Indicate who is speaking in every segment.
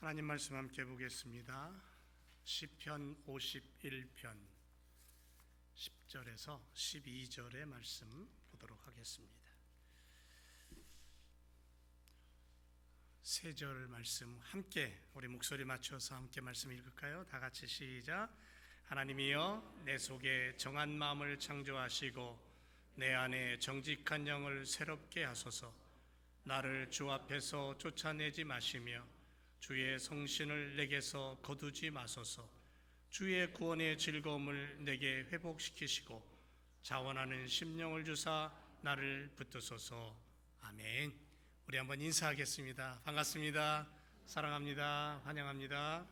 Speaker 1: 하나님 말씀 함께 보겠습니다. 시편 51편 10절에서 12절의 말씀 보도록 하겠습니다. 세 절 말씀 함께 우리 목소리 맞춰서 함께 말씀 읽을까요? 다 같이 시작. 하나님이여 내 속에 정한 마음을 창조하시고 내 안에 정직한 영을 새롭게 하소서. 나를 주 앞에서 쫓아내지 마시며 주의 성신을 내게서 거두지 마소서. 주의 구원의 즐거움을 내게 회복시키시고 자원하는 심령을 주사 나를 붙드소서. 아멘. 우리 한번 인사하겠습니다. 반갑습니다. 사랑합니다. 환영합니다.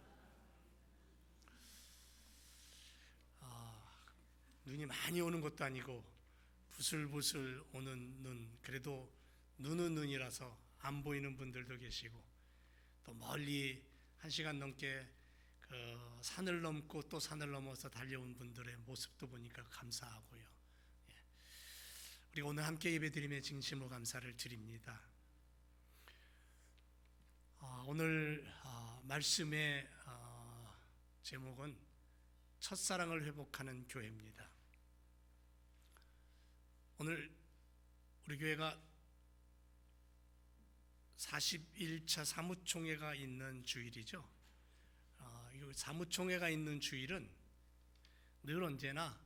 Speaker 1: 눈이 많이 오는 것도 아니고 부슬부슬 오는 눈, 그래도 눈은 눈이라서 안 보이는 분들도 계시고, 또 멀리 1시간 넘게 그 산을 넘고 또 산을 넘어서 달려온 분들의 모습도 보니까 감사하고요. 우리 오늘 함께 예배드림에 진심으로 감사를 드립니다. 오늘 말씀의 제목은 첫사랑을 회복하는 교회입니다. 오늘 우리 교회가 41차 사무총회가 있는 주일이죠. 사무총회가 있는 주일은 늘 언제나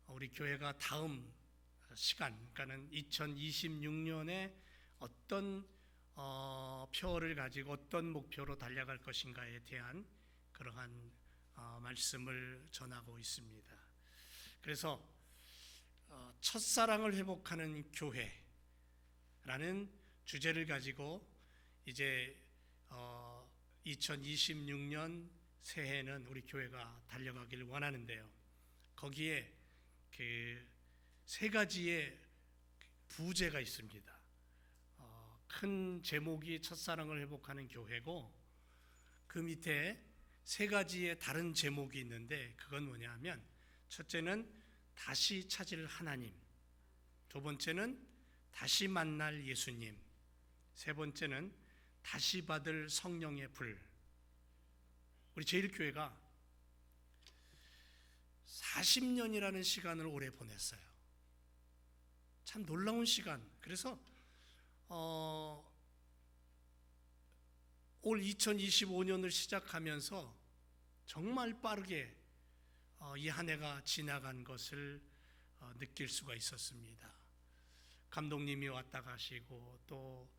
Speaker 1: 우리 교회가 다음 시간, 그러니까는 2026년에 어떤 표를 가지고 어떤 목표로 달려갈 것인가에 대한 그러한 말씀을 전하고 있습니다. 그래서 첫사랑을 회복하는 교회라는 주제를 가지고 이제 2026년 새해는 우리 교회가 달려가기를 원하는데요. 거기에 그 세 가지의 부제가 있습니다. 큰 제목이 첫사랑을 회복하는 교회고, 그 밑에 세 가지의 다른 제목이 있는데 그건 뭐냐면, 첫째는 다시 찾을 하나님, 두 번째는 다시 만날 예수님, 세 번째는 다시 받을 성령의 불. 우리 제일교회가 40년이라는 시간을 오래 보냈어요. 참 놀라운 시간. 그래서 올 2025년을 시작하면서 정말 빠르게 이 한 해가 지나간 것을 느낄 수가 있었습니다. 감독님이 왔다 가시고, 또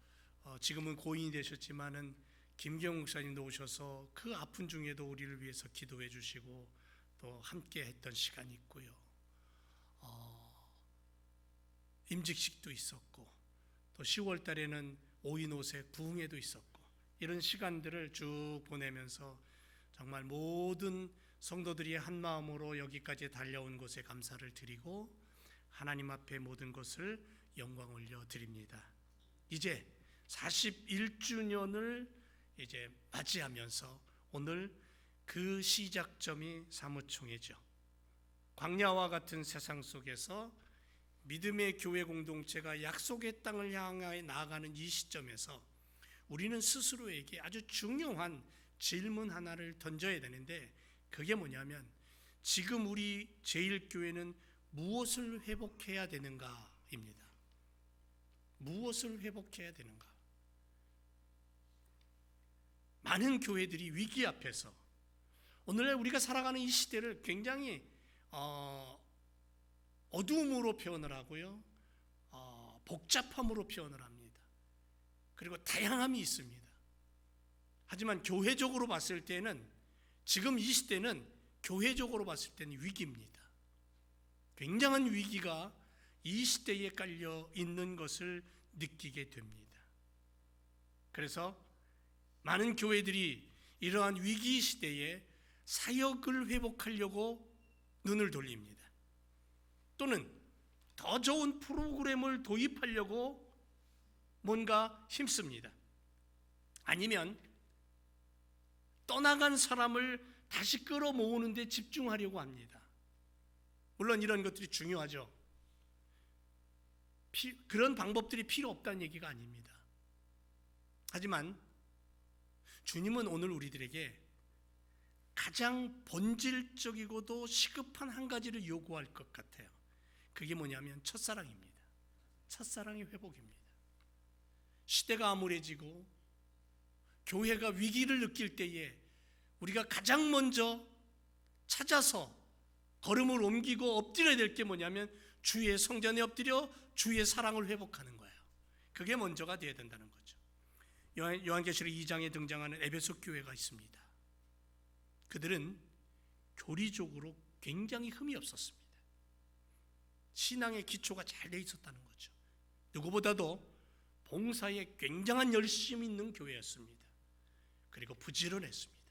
Speaker 1: 지금은 고인이 되셨지만은 김경 목사님도 오셔서 그 아픈 중에도 우리를 위해서 기도해 주시고 또 함께 했던 시간이 있고요. 임직식도 있었고, 또 10월 달에는 오인옷의 부흥회도 있었고, 이런 시간들을 쭉 보내면서 정말 모든 성도들이 한 마음으로 여기까지 달려온 것에 감사를 드리고 하나님 앞에 모든 것을 영광 올려 드립니다. 이제 41주년을 이제 맞이하면서 오늘 그 시작점이 사무총회죠. 광야와 같은 세상 속에서 믿음의 교회 공동체가 약속의 땅을 향하여 나아가는 이 시점에서 우리는 스스로에게 아주 중요한 질문 하나를 던져야 되는데, 그게 뭐냐면 지금 우리 제일교회는 무엇을 회복해야 되는가입니다. 무엇을 회복해야 되는가? 많은 교회들이 위기 앞에서 오늘날 우리가 살아가는 이 시대를 굉장히 어두움으로 표현을 하고요, 복잡함으로 표현을 합니다. 그리고 다양함이 있습니다. 하지만 교회적으로 봤을 때는, 지금 이 시대는 교회적으로 봤을 때는 위기입니다. 굉장한 위기가 이 시대에 깔려 있는 것을 느끼게 됩니다. 그래서 많은 교회들이 이러한 위기 시대에 사역을 회복하려고 눈을 돌립니다. 또는 더 좋은 프로그램을 도입하려고 뭔가 힘씁니다. 아니면 떠나간 사람을 다시 끌어모으는 데 집중하려고 합니다. 물론 이런 것들이 중요하죠. 그런 방법들이 필요 없다는 얘기가 아닙니다. 하지만 주님은 오늘 우리들에게 가장 본질적이고도 시급한 한 가지를 요구할 것 같아요. 그게 뭐냐면 첫사랑입니다. 첫사랑의 회복입니다. 시대가 암울해지고 교회가 위기를 느낄 때에 우리가 가장 먼저 찾아서 걸음을 옮기고 엎드려야 될 게 뭐냐면 주의 성전에 엎드려 주의 사랑을 회복하는 거예요. 그게 먼저가 되어야 된다는 거죠. 요한계시록 2장에 등장하는 에베소 교회가 있습니다. 그들은 교리적으로 굉장히 흠이 없었습니다. 신앙의 기초가 잘 돼 있었다는 거죠. 누구보다도 봉사에 굉장한 열심이 있는 교회였습니다. 그리고 부지런했습니다.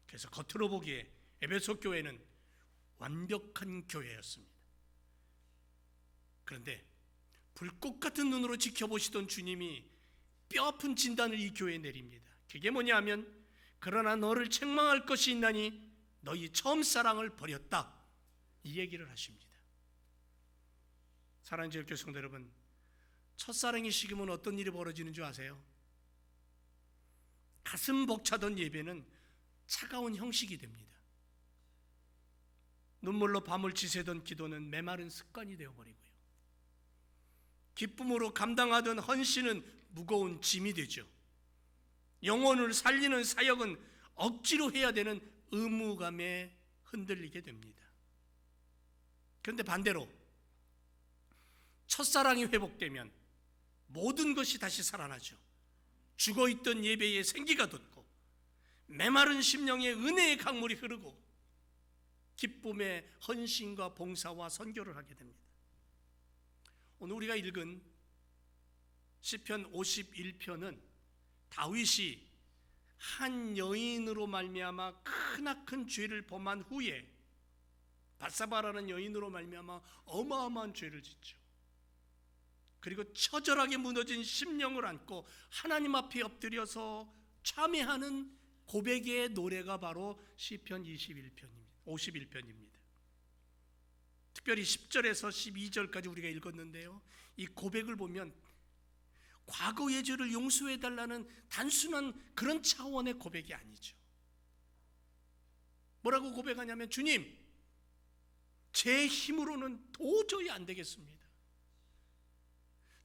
Speaker 1: 그래서 겉으로 보기에 에베소 교회는 완벽한 교회였습니다. 그런데 불꽃 같은 눈으로 지켜보시던 주님이 뼈아픈 진단을 이 교회에 내립니다. 그게 뭐냐 하면 그러나 너를 책망할 것이 있나니 너희 처음 사랑을 버렸다, 이 얘기를 하십니다. 사랑하는 제일교회 성도 여러분, 첫사랑이 식으면 어떤 일이 벌어지는 줄 아세요? 가슴 벅차던 예배는 차가운 형식이 됩니다. 눈물로 밤을 지새던 기도는 메마른 습관이 되어버리고요. 기쁨으로 감당하던 헌신은 무거운 짐이 되죠. 영혼을 살리는 사역은 억지로 해야 되는 의무감에 흔들리게 됩니다. 그런데 반대로 첫사랑이 회복되면 모든 것이 다시 살아나죠. 죽어있던 예배에 생기가 돋고 메마른 심령에 은혜의 강물이 흐르고 기쁨의 헌신과 봉사와 선교를 하게 됩니다. 오늘 우리가 읽은 시편 51편은 다윗이 한 여인으로 말미암아 크나큰 죄를 범한 후에 밧사바라는 여인으로 말미암아 어마어마한 죄를 짓죠. 그리고 처절하게 무너진 심령을 안고 하나님 앞에 엎드려서 참회하는 고백의 노래가 바로 시편 51편입니다. 특별히 10절에서 12절까지 우리가 읽었는데요, 이 고백을 보면 과거의 죄를 용서해달라는 단순한 그런 차원의 고백이 아니죠. 뭐라고 고백하냐면, 주님, 제 힘으로는 도저히 안 되겠습니다.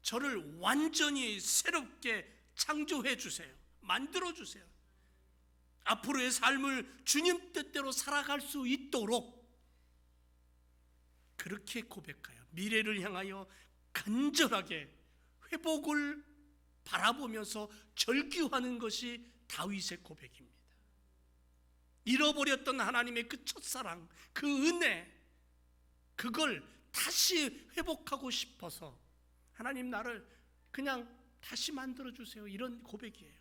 Speaker 1: 저를 완전히 새롭게 창조해 주세요. 만들어 주세요. 앞으로의 삶을 주님 뜻대로 살아갈 수 있도록 그렇게 고백하여 미래를 향하여 간절하게 회복을 바라보면서 절규하는 것이 다윗의 고백입니다. 잃어버렸던 하나님의 그 첫사랑, 그 은혜, 그걸 다시 회복하고 싶어서 하나님 나를 그냥 다시 만들어주세요, 이런 고백이에요.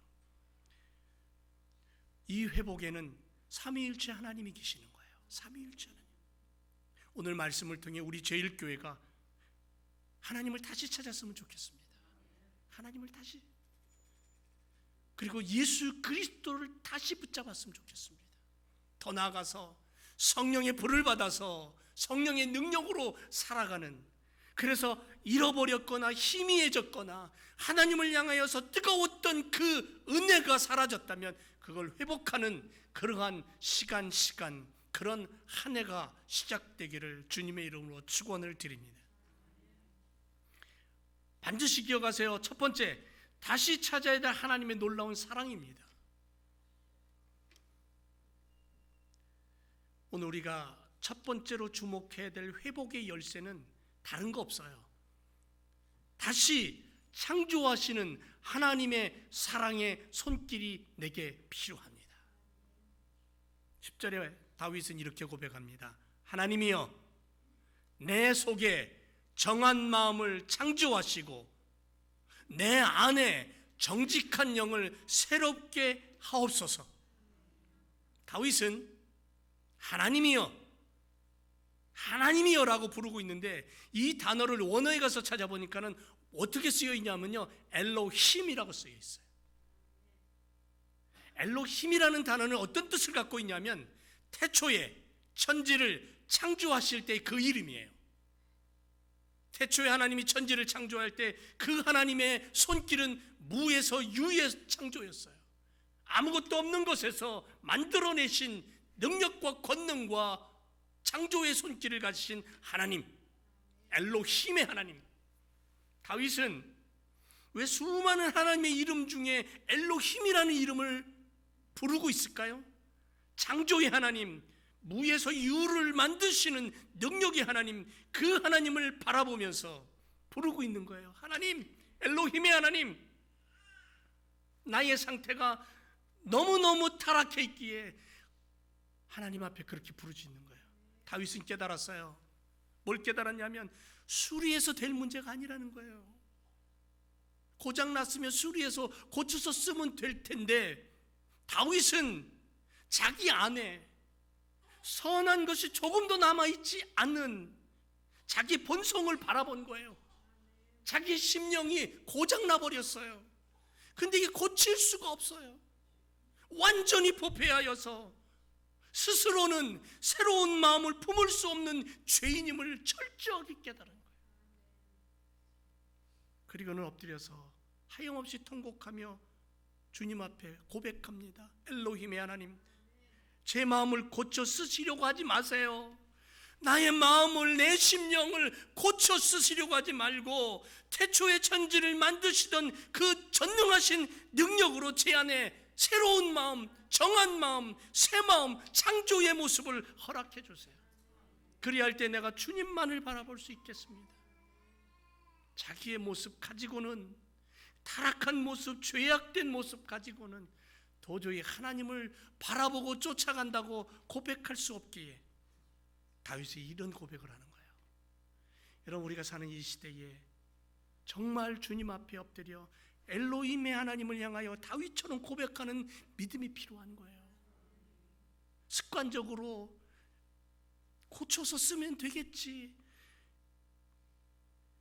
Speaker 1: 이 회복에는 삼위일체 하나님이 계시는 거예요. 삼위일체 하나님. 오늘 말씀을 통해 우리 제일교회가 하나님을 다시 찾았으면 좋겠습니다. 하나님을 다시, 그리고 예수 그리스도를 다시 붙잡았으면 좋겠습니다. 더 나아가서 성령의 불을 받아서 성령의 능력으로 살아가는, 그래서 잃어버렸거나 희미해졌거나 하나님을 향하여서 뜨거웠던 그 은혜가 사라졌다면 그걸 회복하는 그러한 시간 그런 한 해가 시작되기를 주님의 이름으로 축원을 드립니다. 반드시 기억하세요. 첫 번째, 다시 찾아야 될 하나님의 놀라운 사랑입니다. 오늘 우리가 첫 번째로 주목해야 될 회복의 열쇠는 다른 거 없어요. 다시 창조하시는 하나님의 사랑의 손길이 내게 필요합니다. 10절에 다윗은 이렇게 고백합니다. 하나님이여, 내 속에 정한 마음을 창조하시고 내 안에 정직한 영을 새롭게 하옵소서. 다윗은 하나님이여 라고 부르고 있는데, 이 단어를 원어에 가서 찾아보니까는 어떻게 쓰여 있냐면요, 엘로힘이라고 쓰여 있어요. 엘로힘이라는 단어는 어떤 뜻을 갖고 있냐면 태초에 천지를 창조하실 때 그 이름이에요. 태초에 하나님이 천지를 창조할 때 그 하나님의 손길은 무에서 유의 창조였어요. 아무것도 없는 것에서 만들어내신 능력과 권능과 창조의 손길을 가지신 하나님, 엘로힘의 하나님. 다윗은 왜 수많은 하나님의 이름 중에 엘로힘이라는 이름을 부르고 있을까요? 창조의 하나님, 무에서 유를 만드시는 능력의 하나님, 그 하나님을 바라보면서 부르고 있는 거예요. 하나님, 엘로힘의 하나님, 나의 상태가 너무너무 타락해 있기에 하나님 앞에 그렇게 부르짖는 거예요. 다윗은 깨달았어요. 뭘 깨달았냐면 수리해서 될 문제가 아니라는 거예요. 고장났으면 수리해서 고쳐서 쓰면 될 텐데, 다윗은 자기 안에 선한 것이 조금도 남아있지 않는 자기 본성을 바라본 거예요. 자기 심령이 고장나버렸어요. 근데 이게 고칠 수가 없어요. 완전히 부패하여서 스스로는 새로운 마음을 품을 수 없는 죄인임을 철저하게 깨달은 거예요. 그리고는 엎드려서 하염없이 통곡하며 주님 앞에 고백합니다. 엘로힘의 하나님, 제 마음을 고쳐 쓰시려고 하지 마세요. 나의 마음을, 내 심령을 고쳐 쓰시려고 하지 말고 태초의 천지를 만드시던 그 전능하신 능력으로 제 안에 새로운 마음, 정한 마음, 새 마음, 창조의 모습을 허락해 주세요. 그리할 때 내가 주님만을 바라볼 수 있겠습니다. 자기의 모습 가지고는, 타락한 모습, 죄악된 모습 가지고는 도저히 하나님을 바라보고 쫓아간다고 고백할 수 없기에 다윗이 이런 고백을 하는 거예요. 여러분, 우리가 사는 이 시대에 정말 주님 앞에 엎드려 엘로힘의 하나님을 향하여 다윗처럼 고백하는 믿음이 필요한 거예요. 습관적으로 고쳐서 쓰면 되겠지,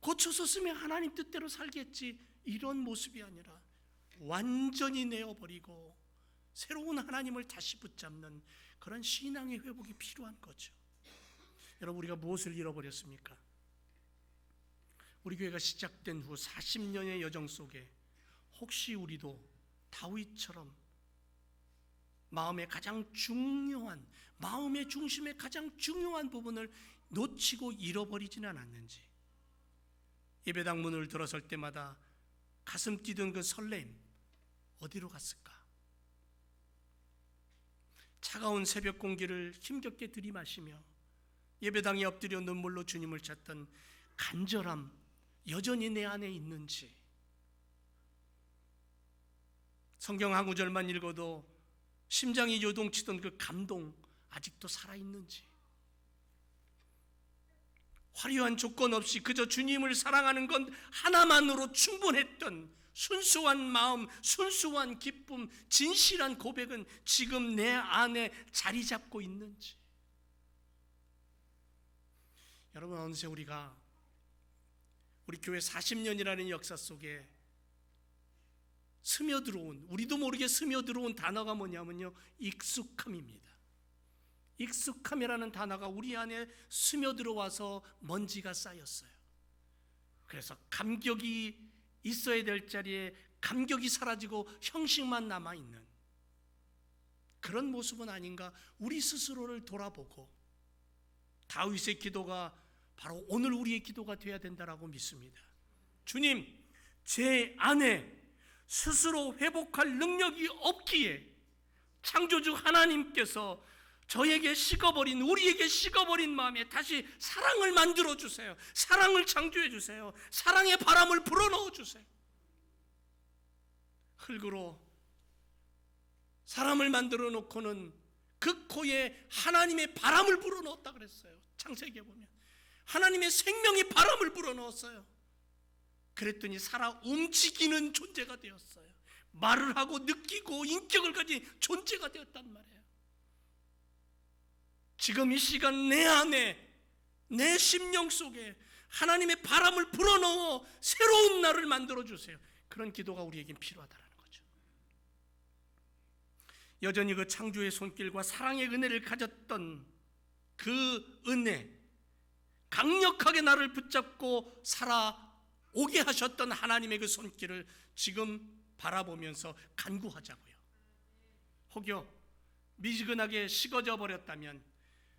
Speaker 1: 고쳐서 쓰면 하나님 뜻대로 살겠지, 이런 모습이 아니라 완전히 내어버리고 새로운 하나님을 다시 붙잡는 그런 신앙의 회복이 필요한 거죠. 여러분, 우리가 무엇을 잃어버렸습니까? 우리 교회가 시작된 후 40년의 여정 속에 혹시 우리도 다윗처럼 마음의 가장 중요한, 마음의 중심의 가장 중요한 부분을 놓치고 잃어버리지는 않았는지, 예배당 문을 들어설 때마다 가슴 뛰던 그 설렘 어디로 갔을까? 차가운 새벽 공기를 힘겹게 들이마시며 예배당에 엎드려 눈물로 주님을 찾던 간절함 여전히 내 안에 있는지, 성경 한 구절만 읽어도 심장이 요동치던 그 감동 아직도 살아있는지, 화려한 조건 없이 그저 주님을 사랑하는 건 하나만으로 충분했던 순수한 마음, 순수한 기쁨, 진실한 고백은 지금 내 안에 자리 잡고 있는지. 여러분, 어느새 우리가 우리 교회 40년이라는 역사 속에 스며들어온, 우리도 모르게 스며들어온 단어가 뭐냐면요, 익숙함입니다. 익숙함이라는 단어가 우리 안에 스며들어와서 먼지가 쌓였어요. 그래서 감격이 있어야 될 자리에 감격이 사라지고 형식만 남아있는 그런 모습은 아닌가, 우리 스스로를 돌아보고 다윗의 기도가 바로 오늘 우리의 기도가 되어야 된다라고 믿습니다. 주님, 제 안에 스스로 회복할 능력이 없기에 창조주 하나님께서 저에게 식어버린, 우리에게 식어버린 마음에 다시 사랑을 만들어 주세요. 사랑을 창조해 주세요. 사랑의 바람을 불어넣어 주세요. 흙으로 사람을 만들어 놓고는 그 코에 하나님의 바람을 불어넣었다 그랬어요. 창세기에 보면 하나님의 생명의 바람을 불어넣었어요. 그랬더니 살아 움직이는 존재가 되었어요. 말을 하고 느끼고 인격을 가진 존재가 되었단 말이에요. 지금 이 시간 내 안에, 내 심령 속에 하나님의 바람을 불어넣어 새로운 나를 만들어주세요. 그런 기도가 우리에겐 필요하다는 거죠. 여전히 그 창조의 손길과 사랑의 은혜를 가졌던 그 은혜, 강력하게 나를 붙잡고 살아오게 하셨던 하나님의 그 손길을 지금 바라보면서 간구하자고요. 혹여 미지근하게 식어져 버렸다면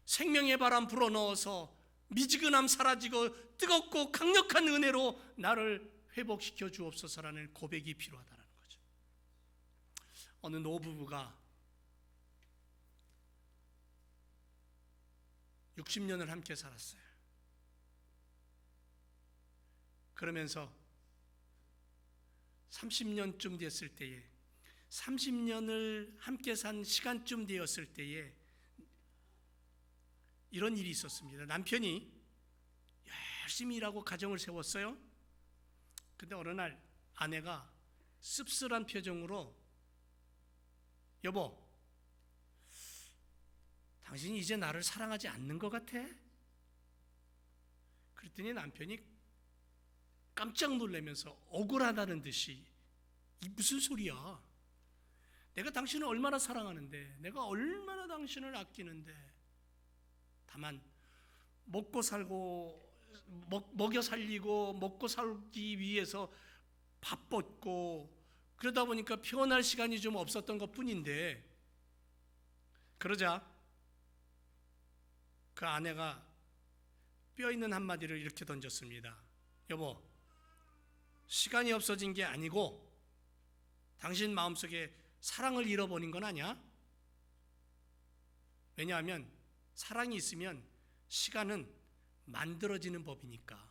Speaker 1: 생명의 바람 불어넣어서 미지근함 사라지고 뜨겁고 강력한 은혜로 나를 회복시켜 주옵소서라는 고백이 필요하다는 거죠. 어느 노부부가 60년을 함께 살았어요. 그러면서 30년쯤 됐을 때에 30년을 함께 산 시간쯤 되었을 때에 이런 일이 있었습니다. 남편이 열심히 일하고 가정을 세웠어요. 근데 어느 날 아내가 씁쓸한 표정으로 여보, 당신이 이제 나를 사랑하지 않는 것 같아? 그랬더니 남편이 깜짝 놀라면서 억울하다는 듯이 이 무슨 소리야? 내가 당신을 얼마나 사랑하는데, 내가 얼마나 당신을 아끼는데, 다만 먹고 살고 먹여 살리고 먹고 살기 위해서 바빴고 그러다 보니까 편할 시간이 좀 없었던 것뿐인데, 그러자 그 아내가 뼈 있는 한마디를 이렇게 던졌습니다. 여보, 시간이 없어진 게 아니고 당신 마음속에 사랑을 잃어버린 건 아니야? 왜냐하면 사랑이 있으면 시간은 만들어지는 법이니까.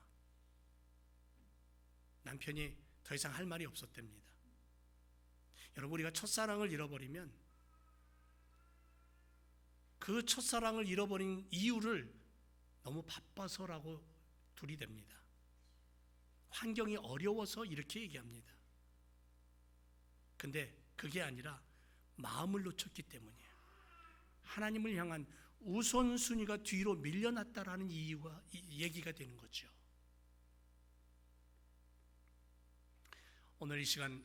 Speaker 1: 남편이 더 이상 할 말이 없었답니다. 여러분, 우리가 첫사랑을 잃어버리면 그 첫사랑을 잃어버린 이유를 너무 바빠서라고 들이댑니다. 환경이 어려워서 이렇게 얘기합니다. 근데 그게 아니라 마음을 놓쳤기 때문이에요. 하나님을 향한 우선순위가 뒤로 밀려났다라는 이유가 얘기가 되는 거죠. 오늘 이 시간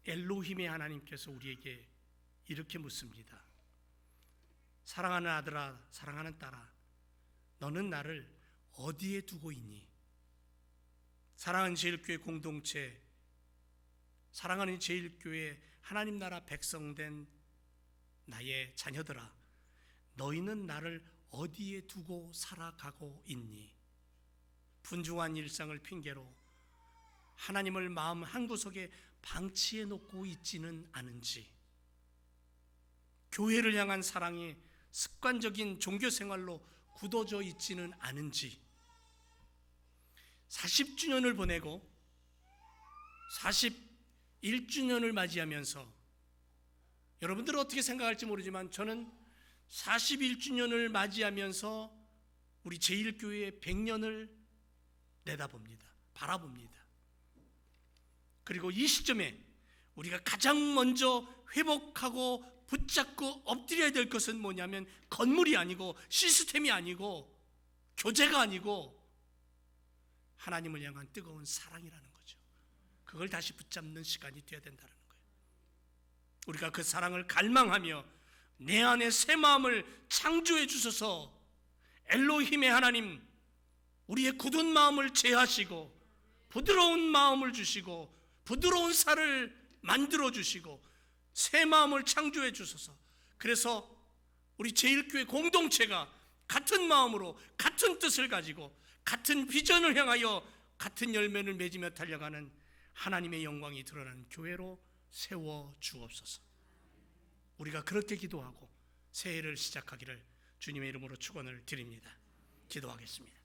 Speaker 1: 엘로힘의 하나님께서 우리에게 이렇게 묻습니다. 사랑하는 아들아, 사랑하는 딸아, 너는 나를 어디에 두고 있니? 사랑하는 제일교회 공동체, 사랑하는 제일교회 하나님 나라 백성된 나의 자녀들아, 너희는 나를 어디에 두고 살아가고 있니? 분주한 일상을 핑계로 하나님을 마음 한구석에 방치해 놓고 있지는 않은지, 교회를 향한 사랑이 습관적인 종교 생활로 굳어져 있지는 않은지, 40주년을 보내고 41주년을 맞이하면서 여러분들은 어떻게 생각할지 모르지만 저는 41주년을 맞이하면서 우리 제1교회의 100년을 내다봅니다. 바라봅니다. 그리고 이 시점에 우리가 가장 먼저 회복하고 붙잡고 엎드려야 될 것은 뭐냐면 건물이 아니고 시스템이 아니고 교제가 아니고 하나님을 향한 뜨거운 사랑이라는 거죠. 그걸 다시 붙잡는 시간이 되어야 된다는 거예요. 우리가 그 사랑을 갈망하며 내 안에 새 마음을 창조해 주셔서 엘로힘의 하나님, 우리의 굳은 마음을 제하시고 부드러운 마음을 주시고 부드러운 살을 만들어 주시고 새 마음을 창조해 주셔서, 그래서 우리 제1교회 공동체가 같은 마음으로 같은 뜻을 가지고 같은 비전을 향하여 같은 열매를 맺으며 달려가는 하나님의 영광이 드러나는 교회로 세워 주옵소서. 우리가 그렇게 기도하고 새해를 시작하기를 주님의 이름으로 축원을 드립니다. 기도하겠습니다.